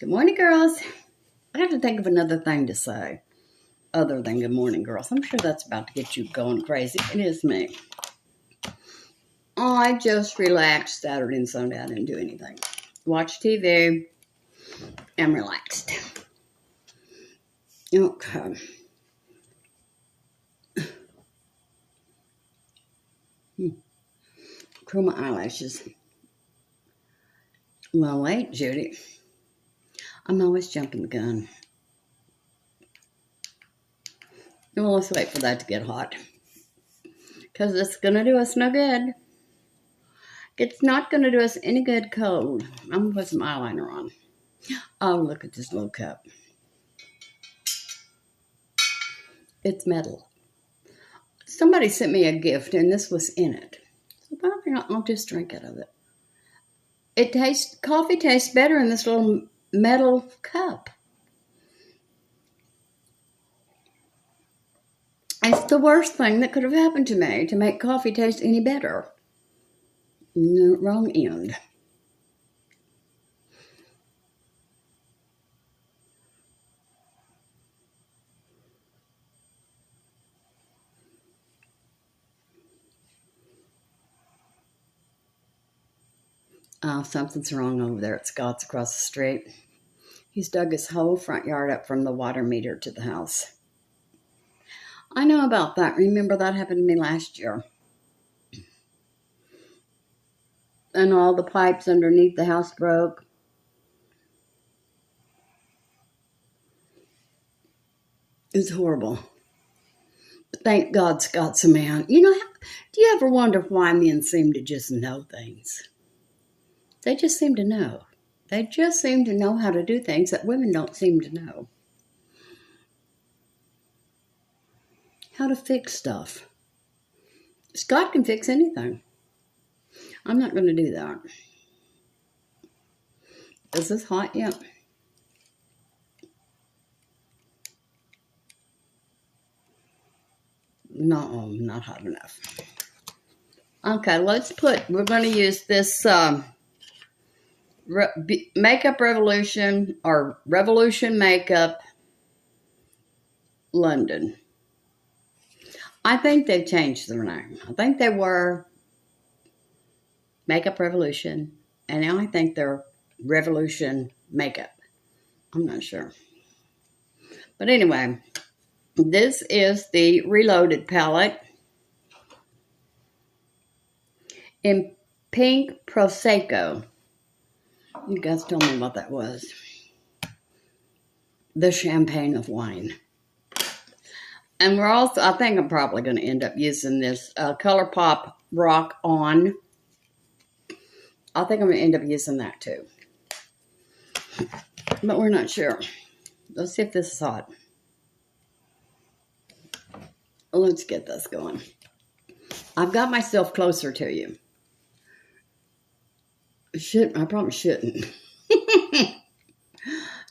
Good morning, girls. I have to think of another thing to say other than good morning, girls. I'm sure that's about to get you going crazy. It is me. I just relaxed Saturday and Sunday. I didn't do anything. Watch TV and relaxed. Okay. Curl my eyelashes. Well, wait, Judy. I'm always jumping the gun. Well, let's wait for that to get hot. Because it's going to do us no good. It's not going to do us any good cold. I'm going to put some eyeliner on. Oh, look at this little cup. It's metal. Somebody sent me a gift, and this was in it. So I'll just drink out of it. Coffee tastes better in this little metal cup. It's the worst thing that could have happened to me to make coffee taste any better. No, wrong end. Something's wrong over there at Scott's across the street. He's dug his whole front yard up from the water meter to the house. I know about that. Remember that happened to me last year. And all the pipes underneath the house broke. It was horrible. But thank God Scott's a man. You know, do you ever wonder why men seem to just know things? They just seem to know. They just seem to know how to do things that women don't seem to know. How to fix stuff. Scott can fix anything. I'm not going to do that. Is this hot yet? No, not hot enough. Okay, we're going to use this Makeup Revolution or Revolution Makeup London. I think they've changed their name. I think they were Makeup Revolution, and now I think they're Revolution Makeup. I'm not sure. But anyway, this is the Reloaded palette in Pink Prosecco. You guys tell me what that was. The champagne of wine. And I think I'm probably going to end up using this ColourPop Rock On. I think I'm going to end up using that too. But we're not sure. Let's see if this is hot. Let's get this going. I've got myself closer to you. I probably shouldn't.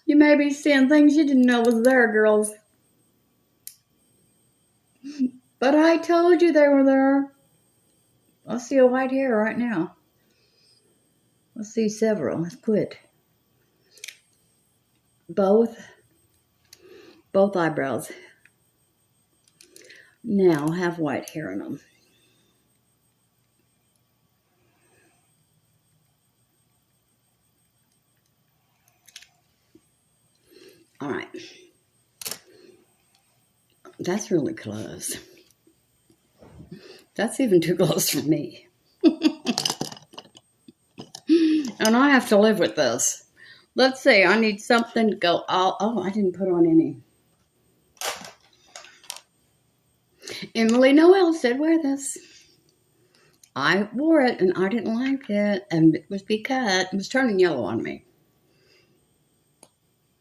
You may be seeing things you didn't know was there, girls. But I told you they were there. I see a white hair right now. I see several. Let's put both eyebrows now have white hair in them. All right. That's really close. That's even too close for me. And I have to live with this. Let's see. I need something to go. I didn't put on any. Emily Noel said, wear this. I wore it and I didn't like it. And it was because it was turning yellow on me.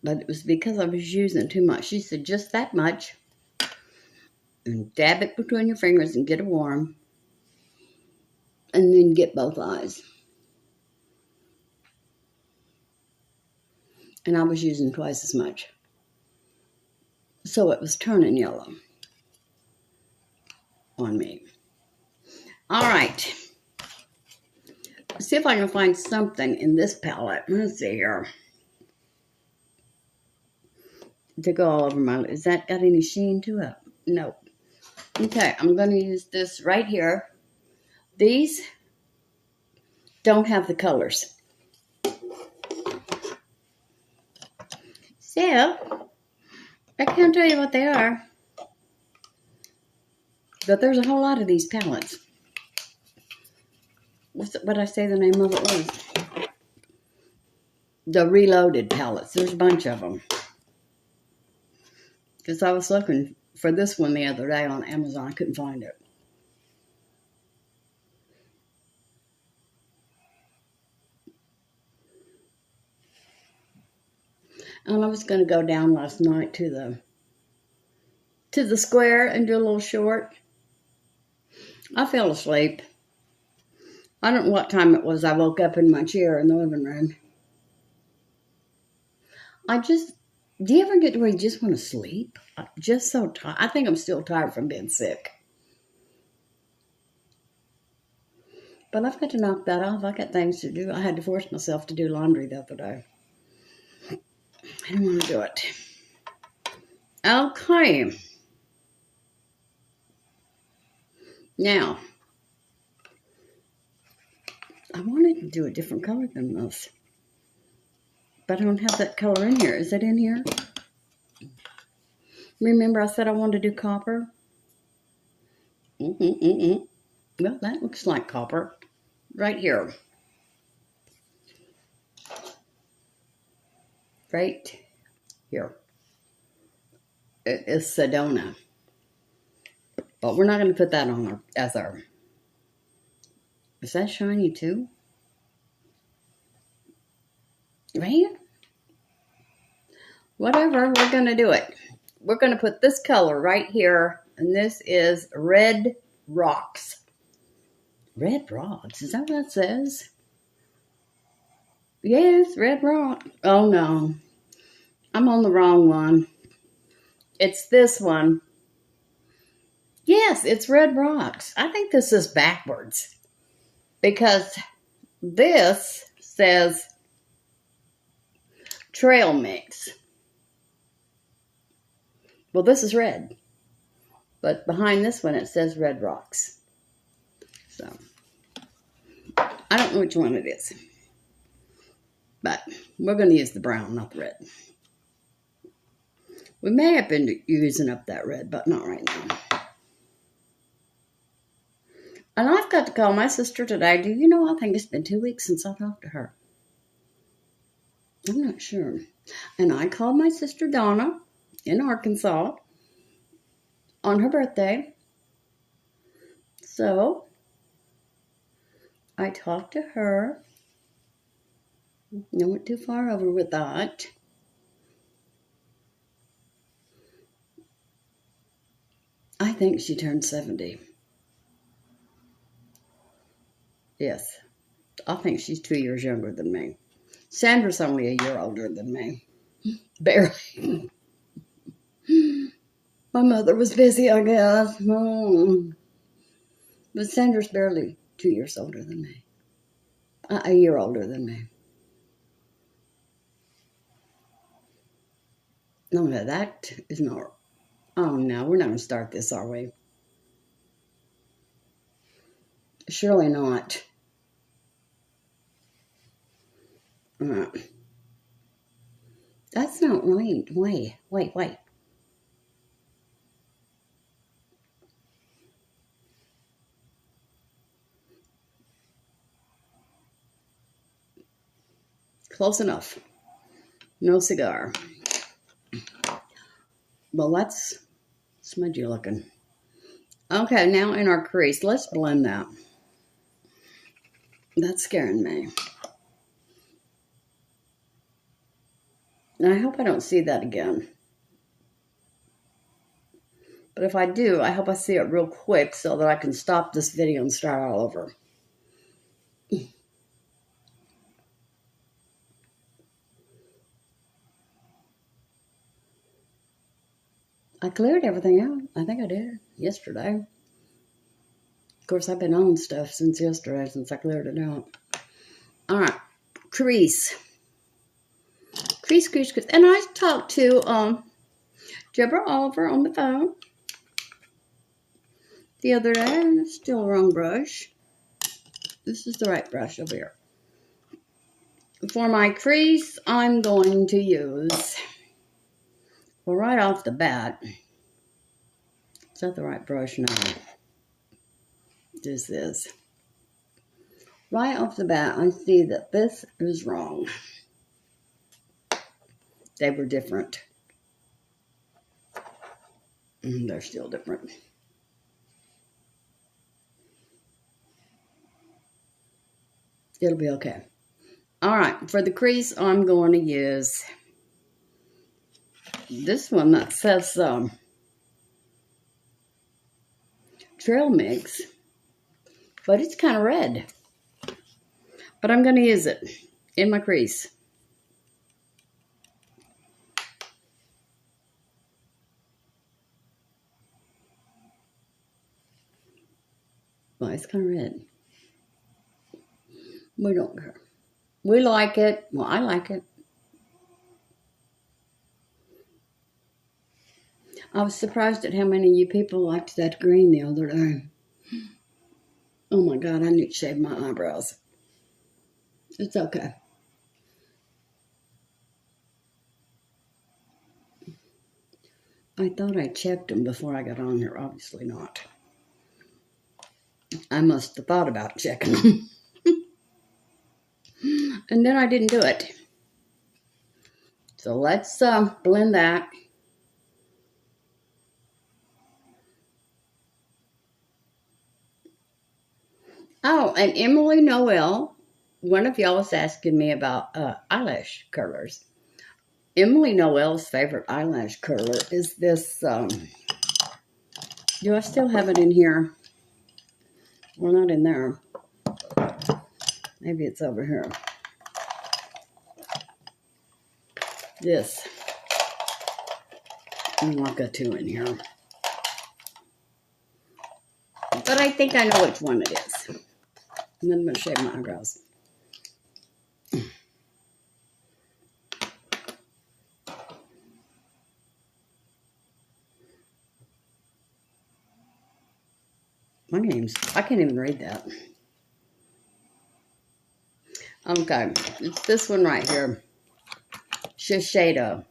But it was because I was using too much. She said, just that much. And dab it between your fingers and get it warm. And then get both eyes. And I was using twice as much. So it was turning yellow on me. All right. Let's see if I can find something in this palette. Let's see here. to go all over my, is that got any sheen to it? No. Okay, I'm going to use this right here. These don't have the colors. So, I can't tell you what they are. But there's a whole lot of these palettes. What I say the name of it was? The Reloaded palettes. There's a bunch of them. Because I was looking for this one the other day on Amazon. I couldn't find it. And I was going to go down last night to the square and do a little short. I fell asleep. I don't know what time it was. I woke up in my chair in the living room. Do you ever get to where you just want to sleep? I'm just so tired. I think I'm still tired from being sick. But I've got to knock that off. I got things to do. I had to force myself to do laundry the other day. I didn't want to do it. Okay. Now, I wanted to do a different color than this. But I don't have that color in here. Is it in here? Remember I said I wanted to do copper? Well, that looks like copper. Right here. Right here. It is Sedona. But we're not going to put that on as our... Is that shiny too? Right? Whatever, we're going to do it. We're going to put this color right here, and this is Red Rocks. Red Rocks, is that what it says? Yes, Red Rock. Oh no, I'm on the wrong one. It's this one. Yes, it's Red Rocks. I think this is backwards because this says Trail Mix. Well, this is red, but behind this one it says Red Rocks. So, I don't know which one it is, but we're going to use the brown, not the red. We may have been using up that red, but not right now. And I've got to call my sister today. Do you know, I think it's been 2 weeks since I talked to her. I'm not sure. And I called my sister Donna in Arkansas on her birthday. So, I talked to her. I went too far over with that. I think she turned 70. Yes, I think she's 2 years younger than me. Sandra's only a year older than me. Barely. My mother was busy, I guess. But Sandra's barely 2 years older than me. A year older than me. No, that is not... Oh, no, we're not going to start this, are we? Surely not. That's not right. Wait. Close enough. No cigar. Well, that's smudgy looking. Okay, now in our crease, let's blend that. That's scaring me. And I hope I don't see that again. But if I do, I hope I see it real quick so that I can stop this video and start all over. I cleared everything out. I think I did yesterday. Of course, I've been on stuff since yesterday, since I cleared it out. All right, crease. Crease. And I talked to Deborah Oliver on the phone the other day, and it's still the wrong brush. This is the right brush over here. For my crease, I'm going to use, well, right off the bat, is that the right brush now? This is. Right off the bat, I see that this is wrong. They were different. They're still different. It'll be okay. All right, for the crease, I'm going to use this one that says Trail Mix, but it's kind of red. But I'm going to use it in my crease. Well, it's kind of red. We don't care. We like it. Well, I like it. I was surprised at how many of you people liked that green the other day. Oh my God, I need to shave my eyebrows. It's okay. I thought I checked them before I got on here. Obviously not. I must have thought about checking them. And then I didn't do it. So let's blend that. Oh, and Emily Noel, one of y'all was asking me about eyelash curlers. Emily Noel's favorite eyelash curler is this, do I still have it in here? Well, not in there. Maybe it's over here. This. I've got two in here. But I think I know which one it is. And then I'm going to shave my eyebrows. I can't even read that. Okay, it's this one right here. Shiseido.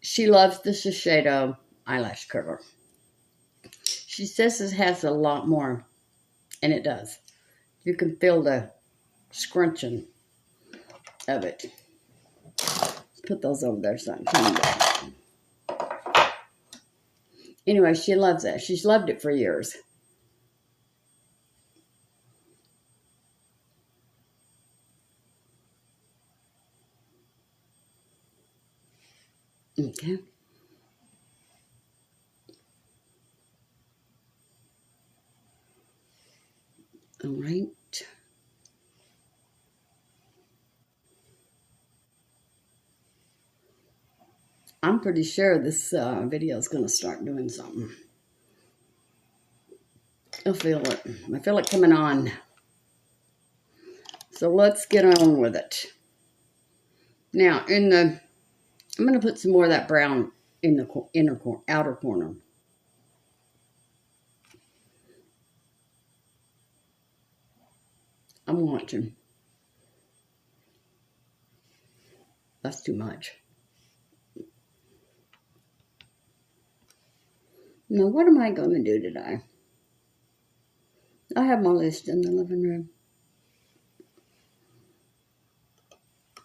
She loves the Shiseido eyelash curler. She says it has a lot more, and it does. You can feel the scrunching of it. Let's put those over there so I can clean them. Anyway, she loves that. She's loved it for years. Okay. All right. I'm pretty sure this video is going to start doing something. I feel it. I feel it coming on. So let's get on with it. Now, I'm going to put some more of that brown in the outer corner. I'm watching. That's too much. Now, what am I going to do today? I have my list in the living room.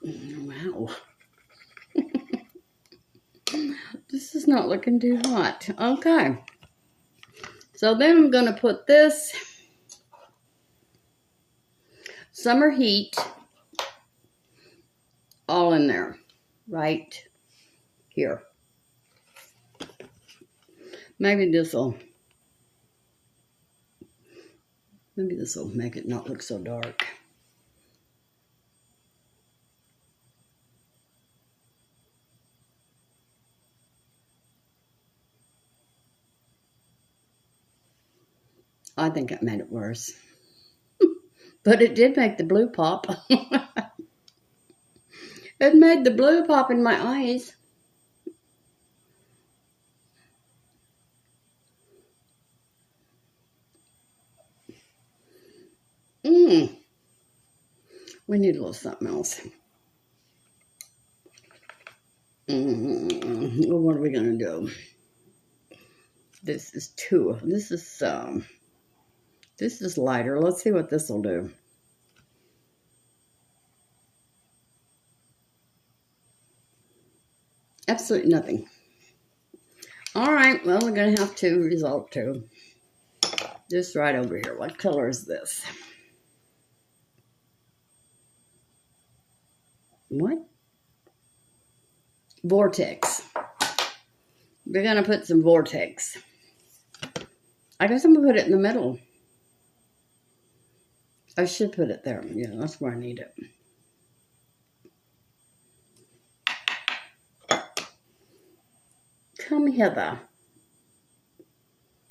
Wow. This is not looking too hot. Okay. So then I'm going to put this Summer Heat all in there. Right here. Maybe this will make it not look so dark. I think it made it worse. But it did make the blue pop. It made the blue pop in my eyes. We need a little something else. Well, what are we going to do? This is two. This is lighter. Let's see what this will do. Absolutely nothing. All right, well, we're going to have to resort to this right over here. What color is this? What? Vortex. We're going to put some Vortex. I guess I'm going to put it in the middle. I should put it there. Yeah, that's where I need it. Come hither.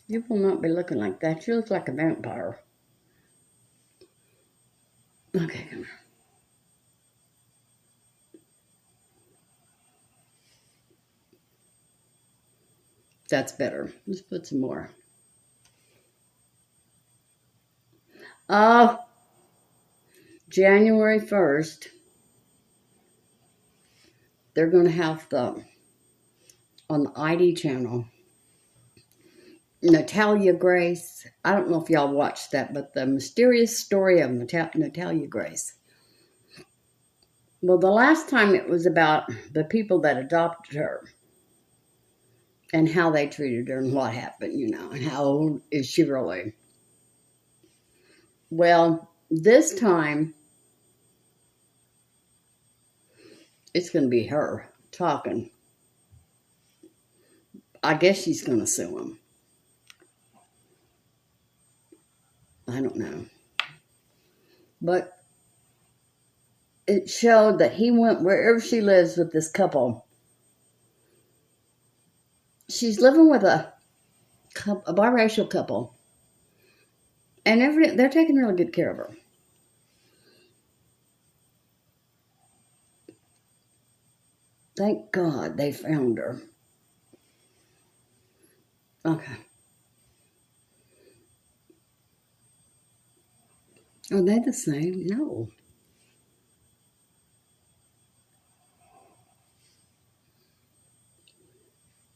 You will not be looking like that. You look like a vampire. Okay, come here. That's better. Let's put some more. Oh, January 1st, they're going to have on the ID channel, Natalia Grace. I don't know if y'all watched that, but the mysterious story of Natalia Grace. Well, the last time it was about the people that adopted her and how they treated her and what happened, and how old is she really. Well, this time, it's going to be her talking. I guess she's going to sue him. I don't know. But it showed that he went wherever she lives with this couple. She's living with a biracial couple. And they're taking really good care of her. Thank God they found her. Okay. Are they the same? No.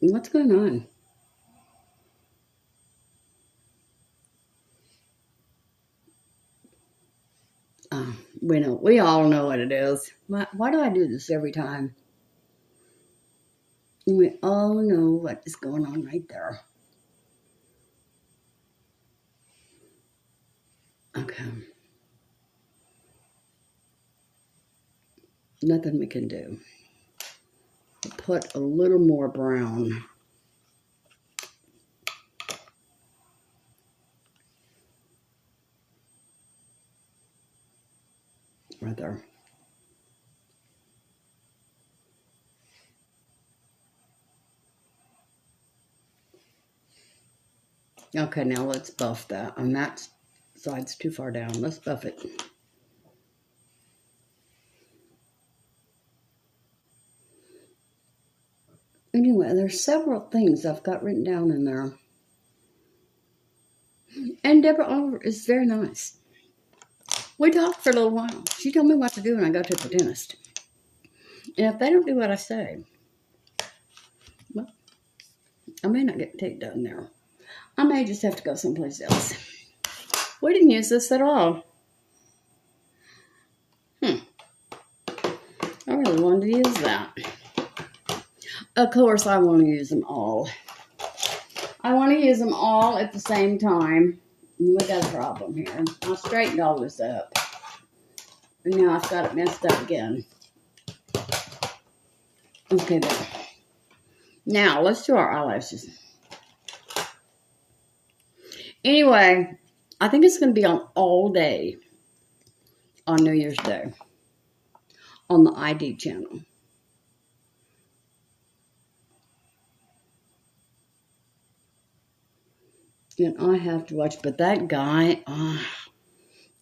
What's going on? We all know what it is. Why do I do this every time? We all know what is going on right there. Okay. Nothing we can do. Put a little more brown. Right there. Okay, now let's buff that. On that side's too far down. Let's buff it. Anyway, there's several things I've got written down in there. And Deborah Oliver is very nice. We talked for a little while. She told me what to do when I go to the dentist. And if they don't do what I say, well, I may not get teeth done there. I may just have to go someplace else. We didn't use this at all. I really wanted to use that. Of course, I want to use them all. I want to use them all at the same time. We got a problem here. I straightened all this up. And now I've got it messed up again. Okay, there. Now, let's do our eyelashes. Anyway, I think it's going to be on all day on New Year's Day on the ID channel. And I have to watch, but that guy,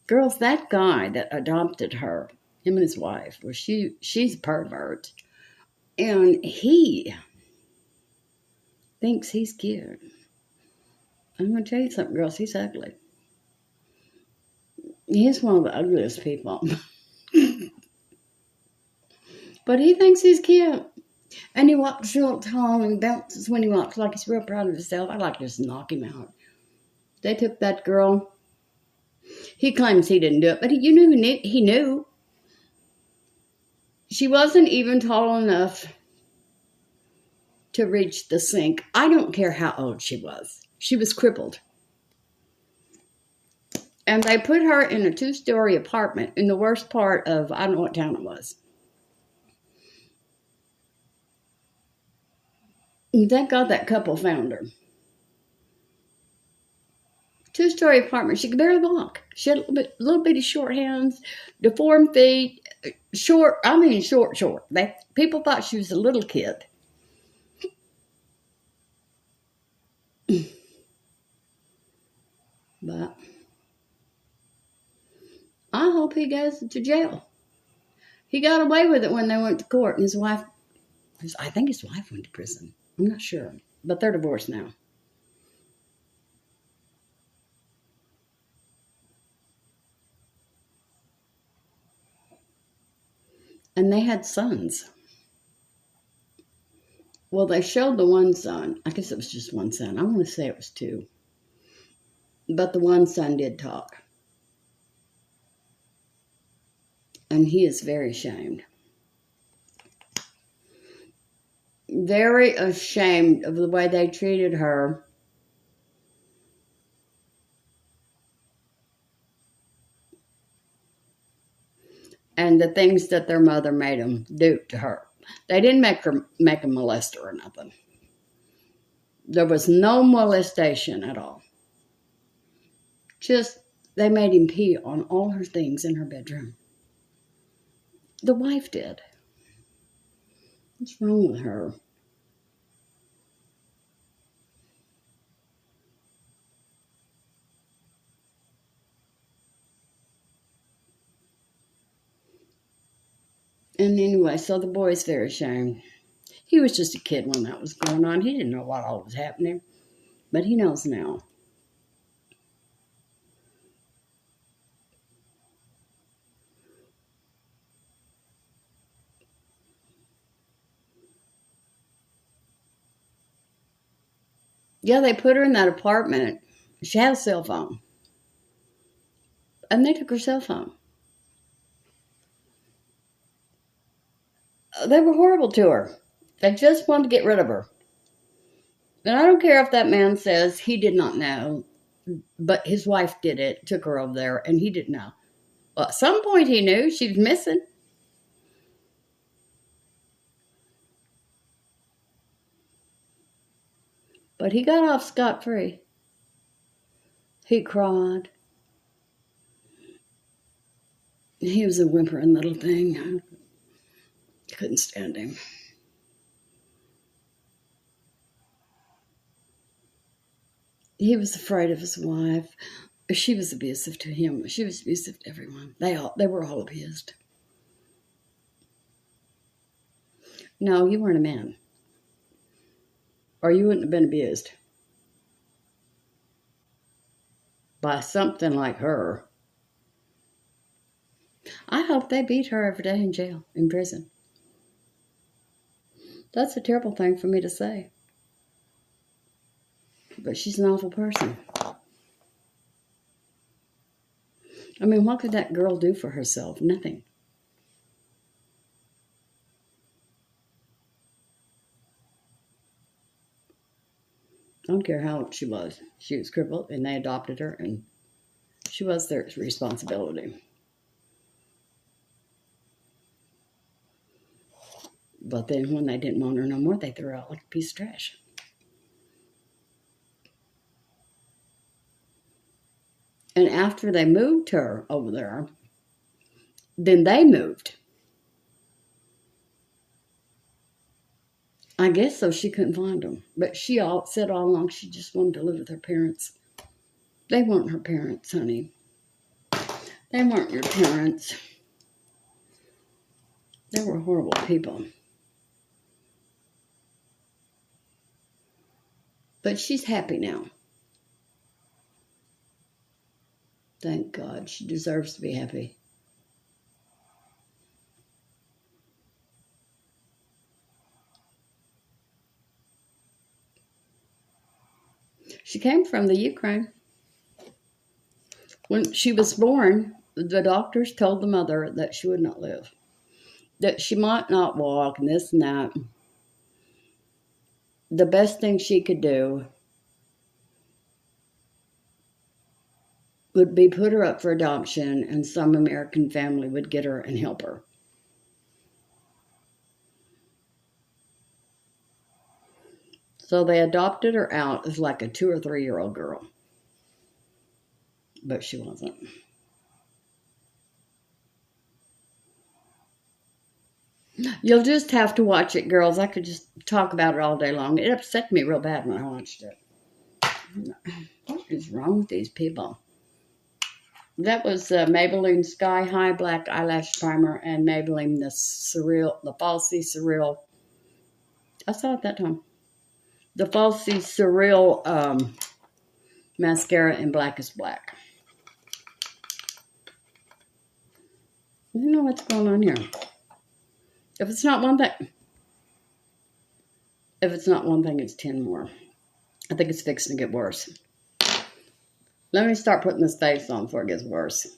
girls, that guy that adopted her, him and his wife, well, she's a pervert. And he thinks he's cute. I'm going to tell you something, girls, he's ugly. He's one of the ugliest people. But he thinks he's cute. And he walks real tall and bounces when he walks like he's real proud of himself. I'd like to just knock him out. They took that girl. He claims he didn't do it, but he knew. She wasn't even tall enough to reach the sink. I don't care how old she was. She was crippled. And they put her in a 2-story apartment in the worst part of, I don't know what town it was. And thank God that couple found her. 2-story apartment. She could barely walk. She had little bitty short hands, deformed feet, short. People thought she was a little kid. But I hope he goes to jail. He got away with it when they went to court, and his wife, I think his wife went to prison. I'm not sure, but they're divorced now. And they had sons. Well, they showed the one son. I guess it was just one son. I want to say it was 2. But the one son did talk. And he is very ashamed. Very ashamed of the way they treated her. And the things that their mother made them do to her. They didn't make a molester or nothing. There was no molestation at all. Just, they made him pee on all her things in her bedroom. The wife did. What's wrong with her? And anyway, so the boy's very ashamed. He was just a kid when that was going on. He didn't know what all was happening. But he knows now. Yeah, they put her in that apartment. She had a cell phone. And they took her cell phone. They were horrible to her. They just wanted to get rid of her. And I don't care if that man says he did not know, but his wife did it, took her over there, and he didn't know. Well, at some point he knew she was missing. But he got off scot-free. He cried. He was a whimpering little thing. I couldn't stand him. He was afraid of his wife. She was abusive to him. She was abusive to everyone. They were all abused. No, you weren't a man. Or you wouldn't have been abused by something like her. I hope they beat her every day in jail, in prison. That's a terrible thing for me to say. But she's an awful person. I mean, what could that girl do for herself? Nothing. I don't care how old she was. She was crippled, and they adopted her, and she was their responsibility. But then when they didn't want her no more, they threw her out like a piece of trash. And after they moved her over there, then they moved. I guess so she couldn't find them. But she said all along she just wanted to live with her parents. They weren't her parents, honey. They weren't your parents. They were horrible people. But she's happy now. Thank God. She deserves to be happy. She came from the Ukraine. When she was born, the doctors told the mother that she would not live, that she might not walk and this and that. The best thing she could do would be put her up for adoption, and some American family would get her and help her. So they adopted her out as like a 2 or 3-year-old girl. But she wasn't. You'll just have to watch it, girls. I could just talk about it all day long. It upset me real bad when I watched it. What is wrong with these people? That was Maybelline Sky High Black Eyelash Primer and Maybelline the falsies surreal. I saw it that time. The falsies surreal mascara in blackest black. I don't know what's going on here. If it's not one thing, it's 10 more. I think it's fixing to get worse. Let me start putting this face on before it gets worse.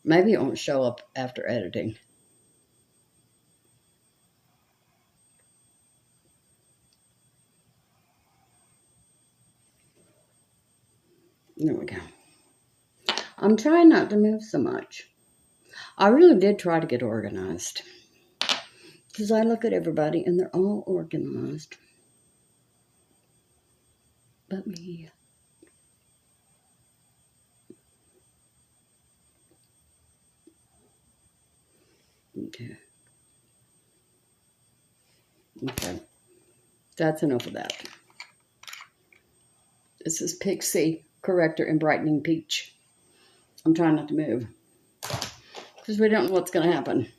Maybe it won't show up after editing. There we go. I'm trying not to move so much. I really did try to get organized. Because I look at everybody and they're all organized. But me. Okay. Okay. That's enough of that. This is Pixi Corrector in Brightening Peach. I'm trying not to move. Because we don't know what's going to happen.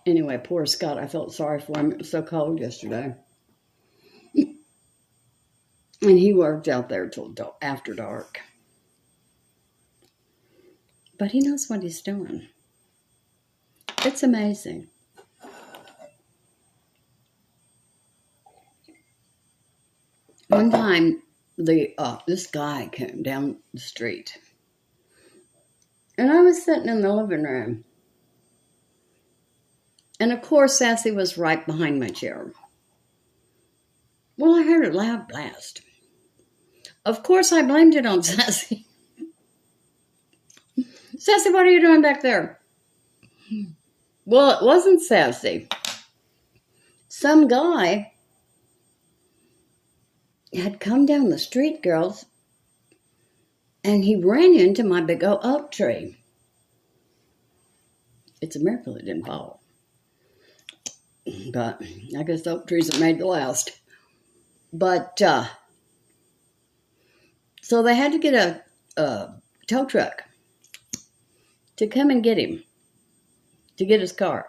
Anyway, poor Scott. I felt sorry for him. It was so cold yesterday. And he worked out there till after dark. But he knows what he's doing. It's amazing. One time, this guy came down the street. And I was sitting in the living room. And of course, Sassy was right behind my chair. Well, I heard a loud blast. Of course, I blamed it on Sassy. Sassy, what are you doing back there? Well, it wasn't Sassy. Some guy had come down the street, girls, and he ran into my big old oak tree. It's a miracle it didn't fall. But I guess oak trees are made to last. But, so they had to get a tow truck to come and get him, to get his car.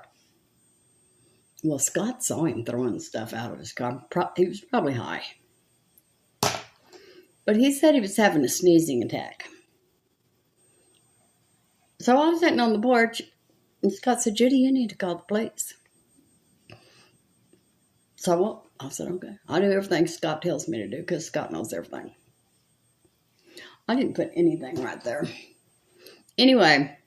Well, Scott saw him throwing stuff out of his car. He was probably high. But he said he was having a sneezing attack. So I was sitting on the porch, and Scott said, Judy, you need to call the police. So I said, okay. I do everything Scott tells me to do because Scott knows everything. I didn't put anything right there. Anyway.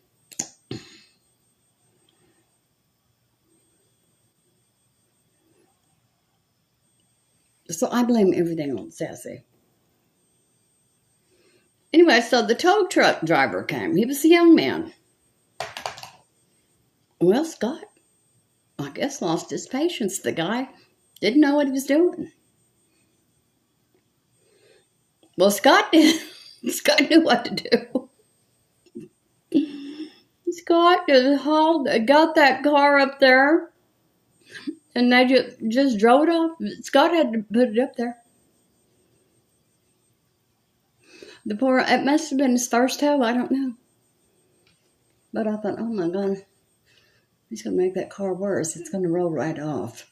So I blame everything on Sassy. Anyway, so the tow truck driver came. He was a young man. Well, Scott, I guess, lost his patience. The guy didn't know what he was doing. Well, Scott did. Scott knew what to do. Scott got that car up there, and they just drove it off. Scott had to put it up there. It must have been his first tow, I don't know. But I thought, oh my God, he's going to make that car worse. It's going to roll right off.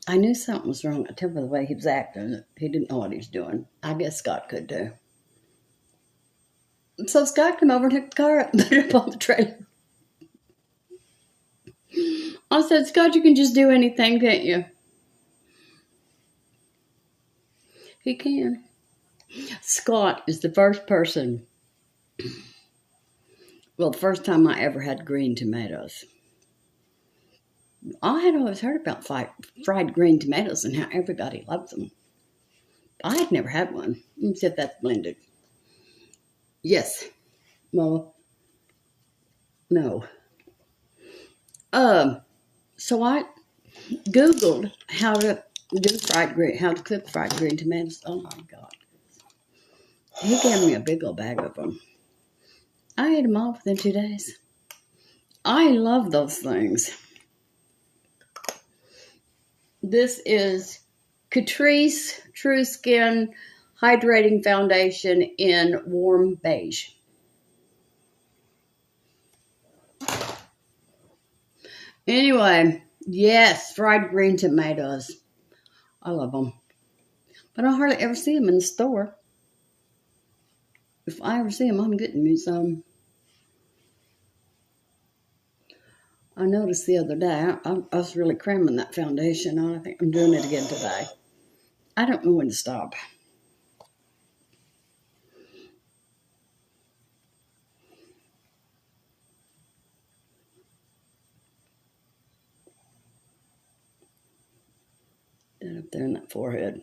I knew something was wrong. I tell you by the way he was acting. He didn't know what he was doing. I guess Scott could do. So Scott came over and took the car up and put it up on the trailer. I said, Scott, you can just do anything, can't you? He can. Scott is the first person, well, the first time I ever had green tomatoes. I had always heard about fried green tomatoes and how everybody loves them. I had never had one. Let me see if that's blended. Yes. Well, no. So I Googled how to cook fried green tomatoes. Oh my God. He gave me a big old bag of them. I ate them all within 2 days. I love those things. This is Catrice True Skin Hydrating Foundation in Warm Beige. Anyway, yes, fried green tomatoes. I love them. But I hardly ever see them in the store. If I ever see them, I'm getting me some. I noticed the other day, I was really cramming that foundation on. I think I'm doing it again today. I don't know when to stop. That up there in that forehead.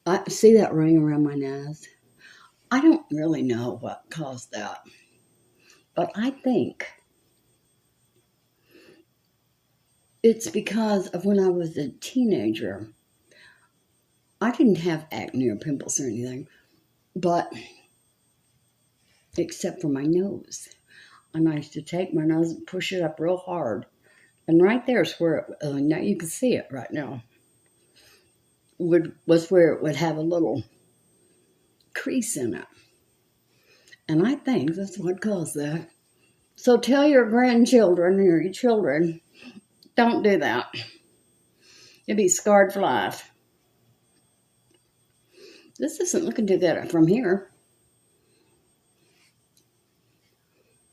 I see that ring around my nose. I don't really know what caused that, but I think it's because of when I was a teenager. I didn't have acne or pimples or anything, but except for my nose. And I used to take my nose and push it up real hard. And right there is where, now you can see it right now, was where it would have a little crease in it. And I think that's what caused that. So tell your grandchildren or your children, don't do that. You'll be scarred for life. This isn't looking too good from here.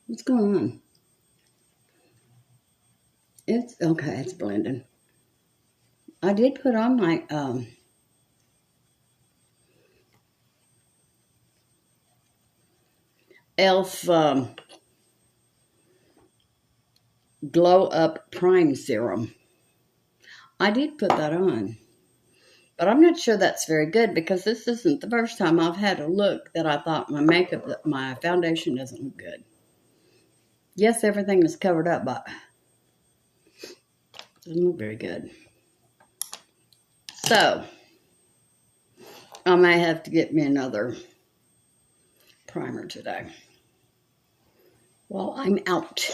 What's going on? It's okay, it's blending. I did put on my e.l.f. Glow Up Prime Serum. I did put that on. But I'm not sure that's very good because this isn't the first time I've had a look that I thought my foundation doesn't look good. Yes, everything is covered up, but it doesn't look very good. So, I may have to get me another primer today. Well, I'm out.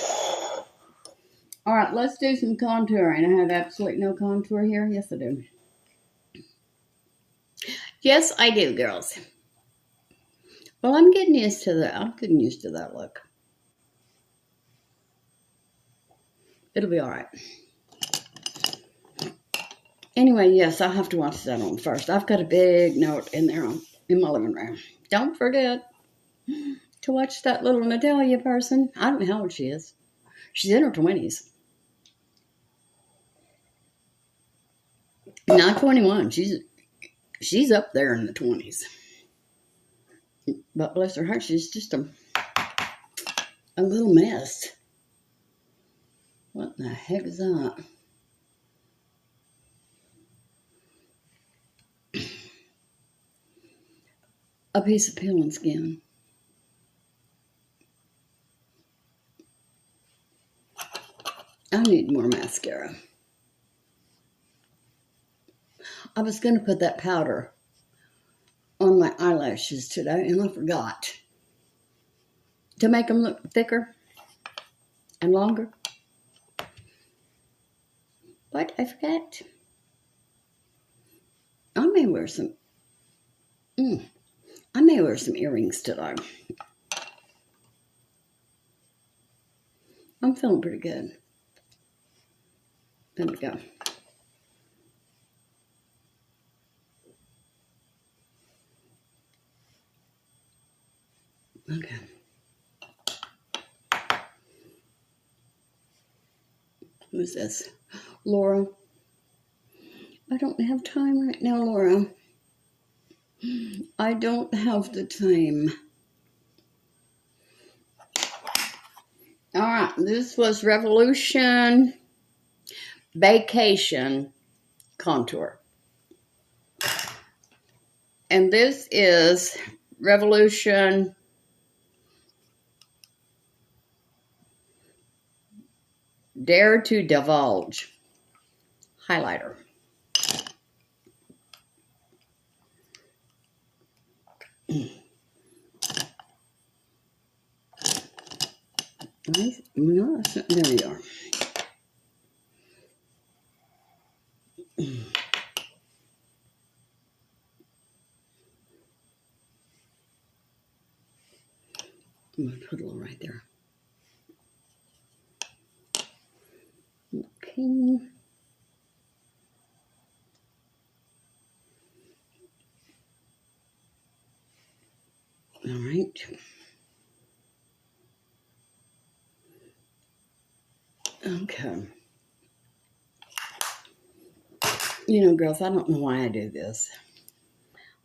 All right, let's do some contouring. I have absolutely no contour here. Yes, I do. Yes, I do, girls. Well, I'm getting used to that. I'm getting used to that look. It'll be all right. Anyway, yes, I'll have to watch that on first. I've got a big note in there in my living room. Don't forget to watch that little Natalia person. I don't know how old she is. She's in her 20s. Not 21. She's up there in the 20s. But bless her heart, she's just a little mess. What the heck is that? A piece of peeling skin. I need more mascara. I was going to put that powder on my eyelashes today, and I forgot. To make them look thicker and longer. But I forgot. I may wear some earrings today. I'm feeling pretty good. There we go. Okay. Who's this? Laura. I don't have time right now, Laura. I don't have the time. All right, this was Revolution Baecation Contour. And this is Revolution Dare to Divulge highlighter. Nice. No, there you are. I'm going to put a little right there. Okay. All right. Okay. You know, girls, I don't know why I do this.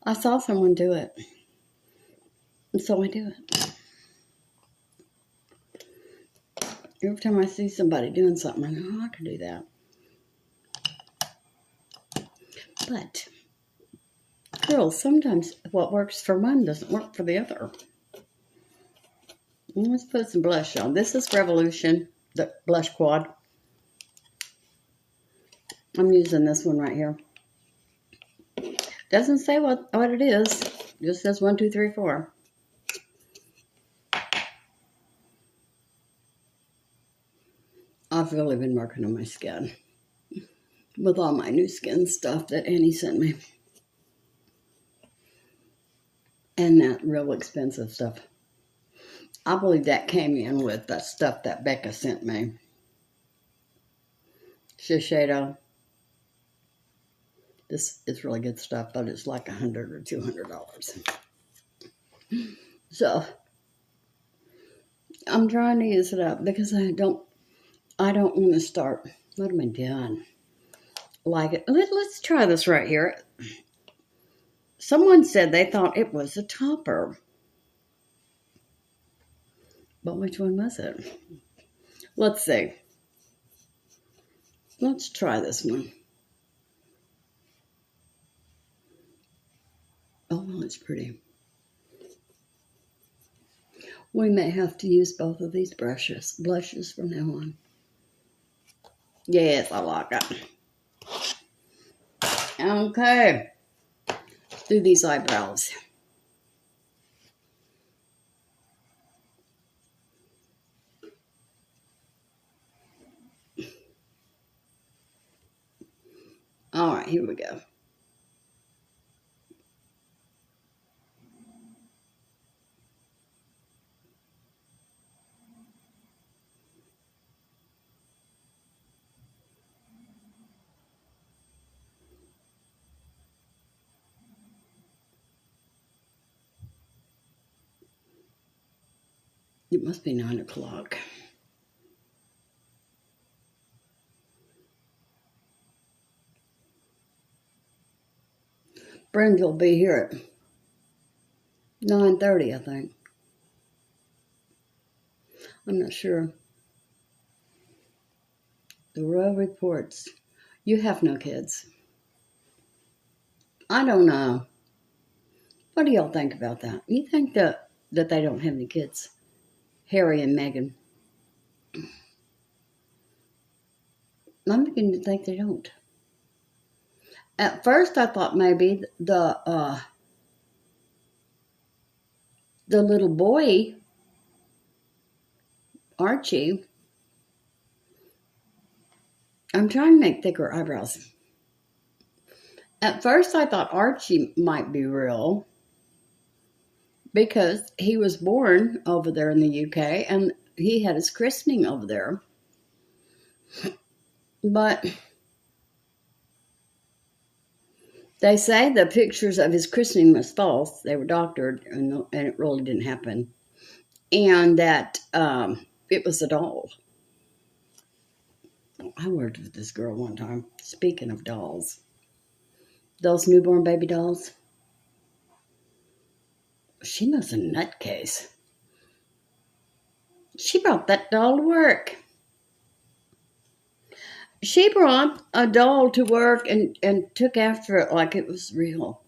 I saw someone do it, and so I do it. Every time I see somebody doing something, I know, oh, I can do that. But, girls, sometimes what works for one doesn't work for the other. Let's put some blush on. This is Revolution, the blush quad. I'm using this one right here. Doesn't say what it is. Just says 1, 2, 3, 4. I've really been working on my skin with all my new skin stuff that Annie sent me. And that real expensive stuff. I believe that came in with that stuff that Becca sent me. Eyeshadow. This is really good stuff, but it's like $100 or $200. So I'm trying to use it up because I don't want to start. What am I doing? Like it. Let's try this right here. Someone said they thought it was a topper. But which one was it? Let's see. Let's try this one. Oh, well, it's pretty. We may have to use both of these blushes from now on. Yes, I like it. Okay. Let's do these eyebrows. All right, here we go. It must be 9 o'clock. Brenda will be here at 9:30, I think. I'm not sure. The Royal reports, you have no kids. I don't know. What do y'all think about that? You think that they don't have any kids? Harry and Meghan. I'm beginning to think they don't. At first, I thought maybe the little boy, Archie. I'm trying to make thicker eyebrows. At first, I thought Archie might be real because he was born over there in the UK, and he had his christening over there. But they say the pictures of his christening was false. They were doctored, and it really didn't happen. And that it was a doll. I worked with this girl one time. Speaking of dolls, those newborn baby dolls. She was a nutcase. She brought that doll to work. She brought a doll to work and took after it like it was real.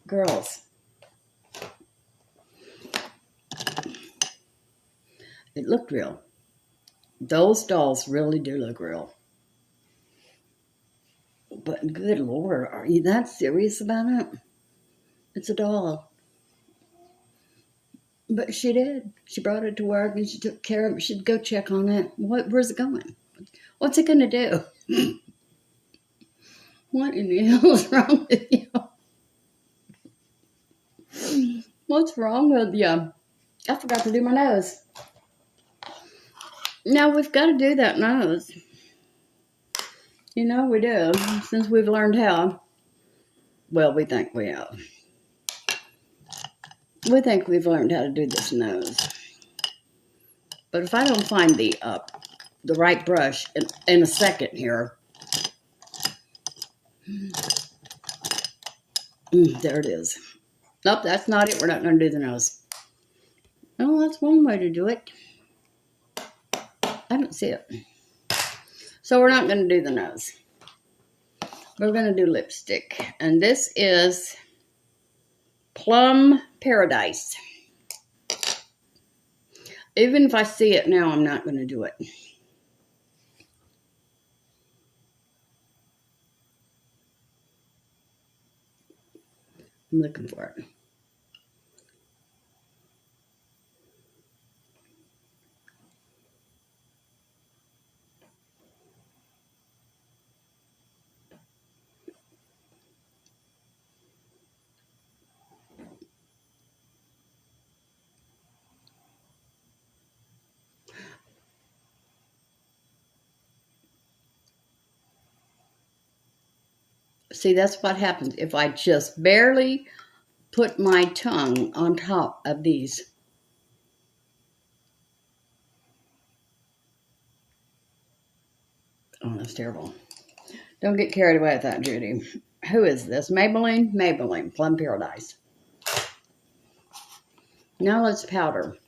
Girls. It looked real. Those dolls really do look real. But good Lord, are you that serious about it? It's a doll. But she did. She brought it to work and she took care of it. She'd go check on it. Where's it going? What's it going to do? What in the hell is wrong with you? What's wrong with you? I forgot to do my nose. Now we've got to do that nose. You know we do, since we've learned how. Well, we think we have. We think we've learned how to do this nose. But if I don't find the right brush in a second here. There it is. Nope, that's not it. We're not going to do the nose. Oh, that's one way to do it. I don't see it. So we're not going to do the nose. We're going to do lipstick. And this is Plum Paradise. Even if I see it now, I'm not going to do it. I'm looking for it. See, that's what happens if I just barely put my tongue on top of these. Oh, that's terrible. Don't get carried away with that, Judy. Who is this? Maybelline? Maybelline. Plum Paradise. Now let's powder.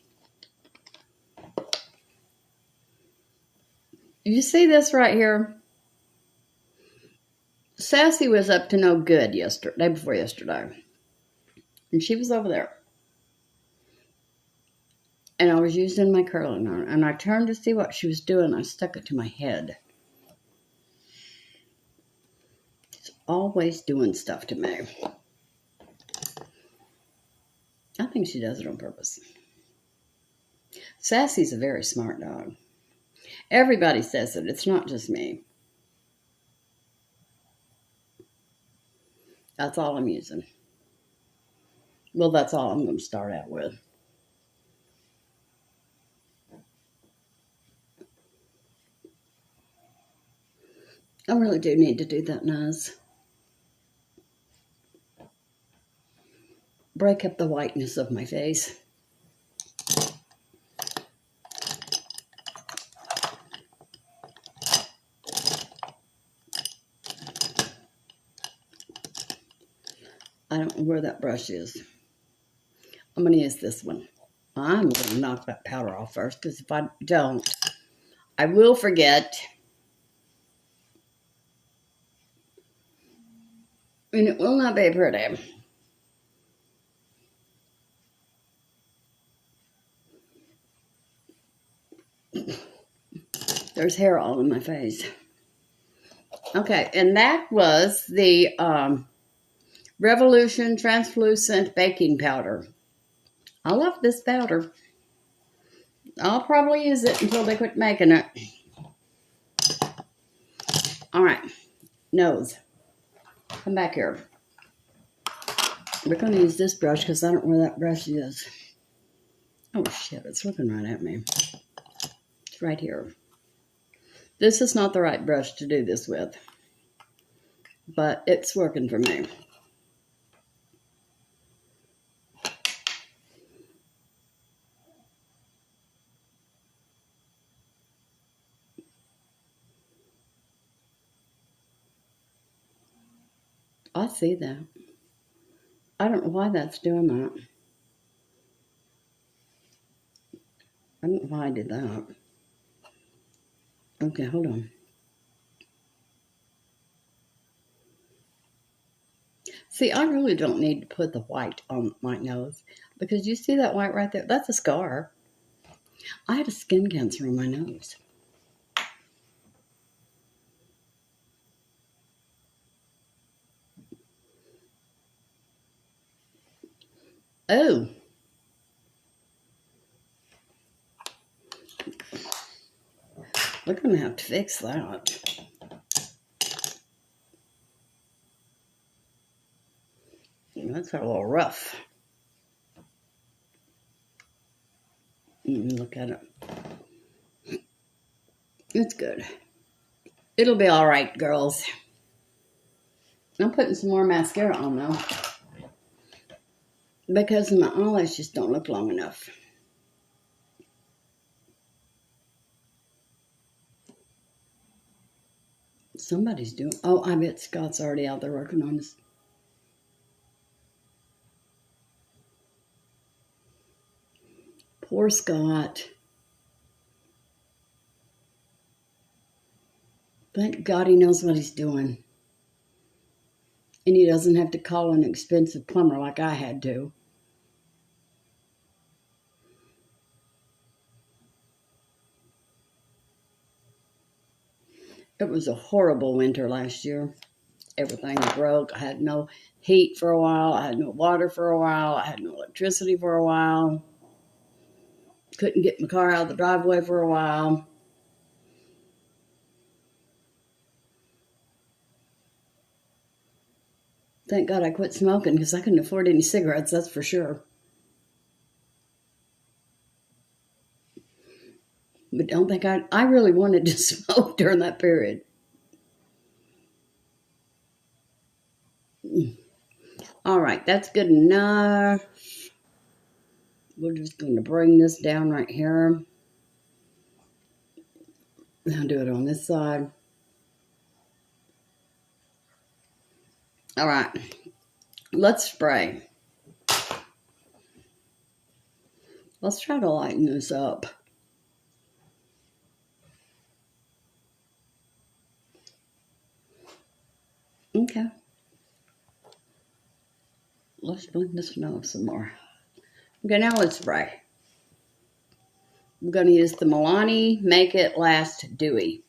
You see this right here? Sassy was up to no good day before yesterday. And she was over there. And I was using my curling iron. And I turned to see what she was doing. I stuck it to my head. She's always doing stuff to me. I think she does it on purpose. Sassy's a very smart dog. Everybody says it. It's not just me. That's all I'm using. Well, that's all I'm going to start out with. I really do need to do that nose. Break up the whiteness of my face. I don't know where that brush is. I'm going to use this one. I'm going to knock that powder off first, because if I don't, I will forget. And it will not be pretty. There's hair all in my face. Okay, and that was the Revolution Translucent Baking Powder. I love this powder. I'll probably use it until they quit making it. All right, nose. Come back here. We're going to use this brush because I don't know where that brush is. Oh shit, it's looking right at me. It's right here. This is not the right brush to do this with, but it's working for me. I see that. I don't know why that's doing that. I don't know why I did that. Okay, hold on. See, I really don't need to put the white on my nose because you see that white right there? That's a scar. I had a skin cancer on my nose. Oh. We're going to have to fix that. That's a little rough. Look at it. It's good. It'll be all right, girls. I'm putting some more mascara on, though, because my eyelashes don't look long enough. Somebody's doing... Oh, I bet Scott's already out there working on this. Poor Scott. Thank God he knows what he's doing. And he doesn't have to call an expensive plumber like I had to. It was a horrible winter last year. Everything broke. I had no heat for a while. I had no water for a while. I had no electricity for a while. Couldn't get my car out of the driveway for a while. Thank God I quit smoking because I couldn't afford any cigarettes, that's for sure. But don't think I really wanted to smoke during that period. All right, that's good enough. We're just going to bring this down right here. I'll do it on this side. All right, let's spray. Let's try to lighten this up. Okay. Let's blend this nose some more. Okay, now let's spray. I'm going to use the Milani Make It Last Dewy.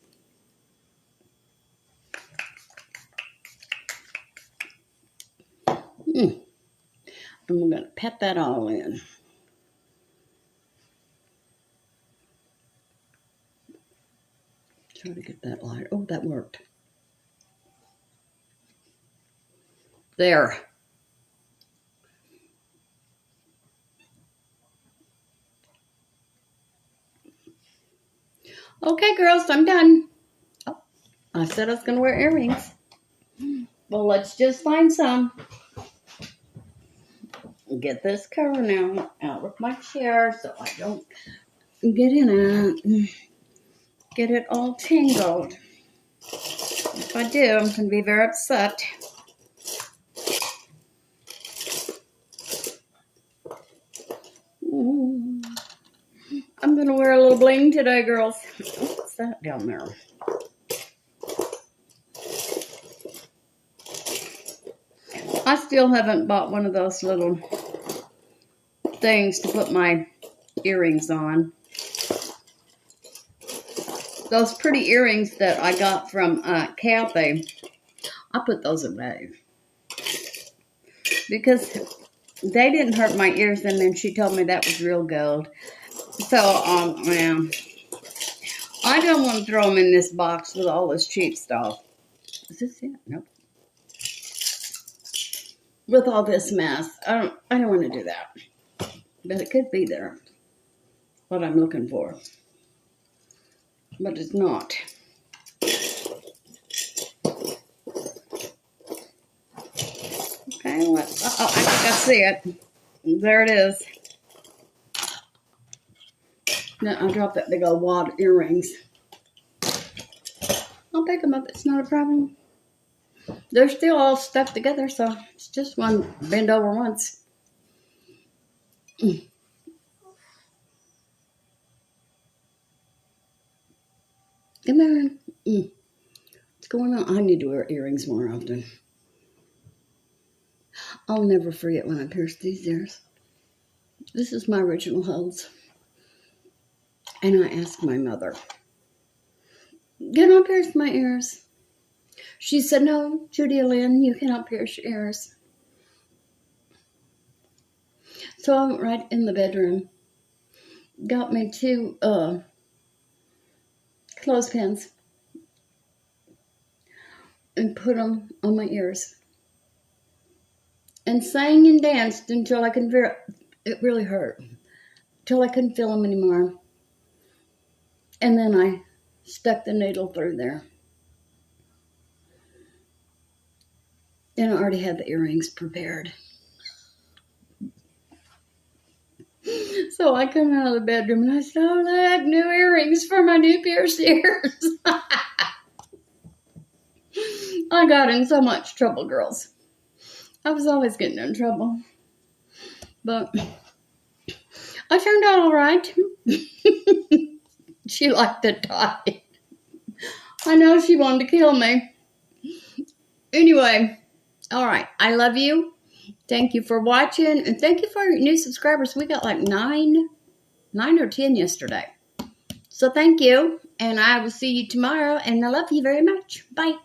And we're going to pat that all in. Try to get that light. Oh, that worked. There. Okay, girls, I'm done. Oh, I said I was going to wear earrings. Well, let's just find some. Get this cover now out of my chair so I don't get in it. Get it all tangled. If I do, I'm going to be very upset. I'm going to wear a little bling today, girls. What's that down there? I still haven't bought one of those little things to put my earrings on. Those pretty earrings that I got from Kathy, I put those away. Because they didn't hurt my ears, and then she told me that was real gold. So, man, I don't want to throw them in this box with all this cheap stuff. Is this it? Nope. With all this mess. I don't want to do that. But it could be there. what I'm looking for. But it's not. Okay, let's, I think I see it. There it is. Now I dropped that big old wad of earrings. I'll pick them up, it's not a problem. They're still all stuck together, so it's just one bend over once. Come on. What's going on? I need to wear earrings more often. I'll never forget when I pierced these ears. This is my original holds. And I asked my mother, can I pierce my ears? She said, no, Judy Lynn, you cannot pierce your ears. So I went right in the bedroom, got me 2 clothespins, and put them on my ears. And sang and danced until I couldn't feel it really hurt. Till I couldn't feel them anymore. And then I stuck the needle through there. And I already had the earrings prepared. So I come out of the bedroom and I said, oh, look, new earrings for my new pierced ears. I got in so much trouble, girls. I was always getting in trouble. But I turned out all right. She liked the tie. I know she wanted to kill me. Anyway, all right. I love you. Thank you for watching. And thank you for your new subscribers. We got like 9 or 10 yesterday. So thank you. And I will see you tomorrow. And I love you very much. Bye.